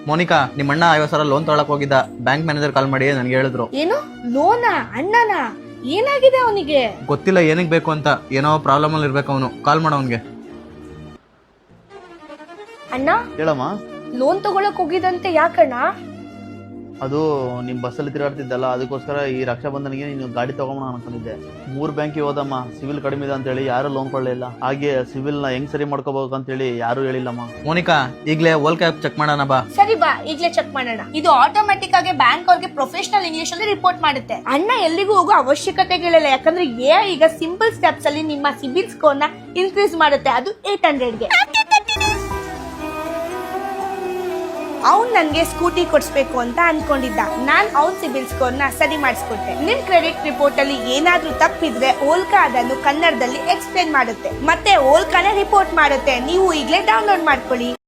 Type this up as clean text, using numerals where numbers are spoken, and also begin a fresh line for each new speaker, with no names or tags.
ಮೋನಿಕಾ, ನಿಮ್ಮ ಅಣ್ಣ 50,000 ಲೋನ್ ತಗೊಳಕ್ ಹೋಗಿದ್ದ. ಬ್ಯಾಂಕ್ ಮ್ಯಾನೇಜರ್ ಕಾಲ್ ಮಾಡಿ ನನಗೆ ಹೇಳಿದ್ರು.
ಏನು ಲೋನಾ? ಅಣ್ಣನ ಏನಾಗಿದೆ ಅವನಿಗೆ?
ಗೊತ್ತಿಲ್ಲ ಏನಕ್ಕೆ ಬೇಕು ಅಂತ, ಏನೋ ಪ್ರಾಬ್ಲಮ್ ಅಲ್ಲಿ ಇರ್ಬೇಕು ಅವನು. ಕಾಲ್ ಮಾಡು ಅವನ್ಗೆ.
ಅಣ್ಣ,
ಹೇಳಮ್ಮ.
ಲೋನ್ ತಗೊಳಕ್ ಹೋಗಿದಂತೆ, ಯಾಕಣ್ಣ?
ಅದು ನಿಮ್ ಬಸ್ಸಲ್ಲಿ ತಿರುಗಾಡ್ತಿದ್ದಲ್ಲ, ಅದಕ್ಕೋಸ್ಕರ ಈ ರಕ್ಷಾ ಬಂಧನಿಗೆ ನೀನು ಗಾಡಿ ತಗೊಂಬೋಣ ಅನ್ಕೊಂಡಿದ್ದೆ. 3 ಬ್ಯಾಂಕಿಗೆ ಹೋದಮ್ಮ, ಸಿವಿಲ್ ಕಡಿಮೆ ಇದೆ ಅಂತ ಹೇಳಿ ಯಾರು ಲೋನ್ ಕೊಡ್ಲಿಲ್ಲ. ಹಾಗೆ ಸಿವಿಲ್ ನ ಹೆಂಗ್ ಸರಿ ಮಾಡ್ಕೋಬೇಕು ಅಂತ ಹೇಳಿ ಯಾರು ಹೇಳಿಲ್ಲಮ್ಮ.
ಮೋನಿಕಾ, ಈಗಲೇ ಓಲ್ಕೆ ಆಪ್ ಚೆಕ್ ಮಾಡೋಣ ಬಾ.
ಸರಿ ಬಾ, ಈಗ್ಲೇ ಚೆಕ್ ಮಾಡೋಣ. ಇದು ಆಟೋಮೆಟಿಕ್ ಆಗಿ ಬ್ಯಾಂಕ್ ಅವ್ರಿಗೆ ಪ್ರೊಫೆಷನಲ್ ಇಂಗ್ಲಿಷ್ ಅಲ್ಲಿ ರಿಪೋರ್ಟ್ ಮಾಡುತ್ತೆ. ಅಣ್ಣ ಎಲ್ಲಿಗೂ ಹೋಗೋ ಅವಶ್ಯಕತೆಗಳಿಲ್ಲ, ಯಾಕಂದ್ರೆ ಈಗ ಸಿಂಪಲ್ ಸ್ಟೆಪ್ಸ್ ಅಲ್ಲಿ ನಿಮ್ಮ ಸಿಬಿಲ್ ಸ್ಕೋರ್ ನ ಇನ್ಕ್ರೀಸ್ ಮಾಡುತ್ತೆ, ಅದು 800ಗೆ. ಅವ್ನ್ ನನ್ಗೆ ಸ್ಕೂಟಿ ಕೊಡ್ಸ್ಬೇಕು ಅಂತ ಅನ್ಕೊಂಡಿದ್ದ. ನಾನ್ ಅವ್ನ್ ಸಿಬಿಲ್ ಸ್ಕೋರ್ ನ ಸರಿ ಮಾಡಿಸ್ಕೊಟ್ಟೆ. ನಿಮ್ ಕ್ರೆಡಿಟ್ ರಿಪೋರ್ಟ್ ಅಲ್ಲಿ ಏನಾದ್ರೂ ತಪ್ಪಿದ್ರೆ ಓಲ್ಕಾ ಅದನ್ನು ಕನ್ನಡದಲ್ಲಿ ಎಕ್ಸ್ಪ್ಲೇನ್ ಮಾಡುತ್ತೆ, ಮತ್ತೆ ಓಲ್ಕಾನೇ ರಿಪೋರ್ಟ್ ಮಾಡುತ್ತೆ. ನೀವು ಈಗಲೇ ಡೌನ್ಲೋಡ್ ಮಾಡ್ಕೊಳ್ಳಿ.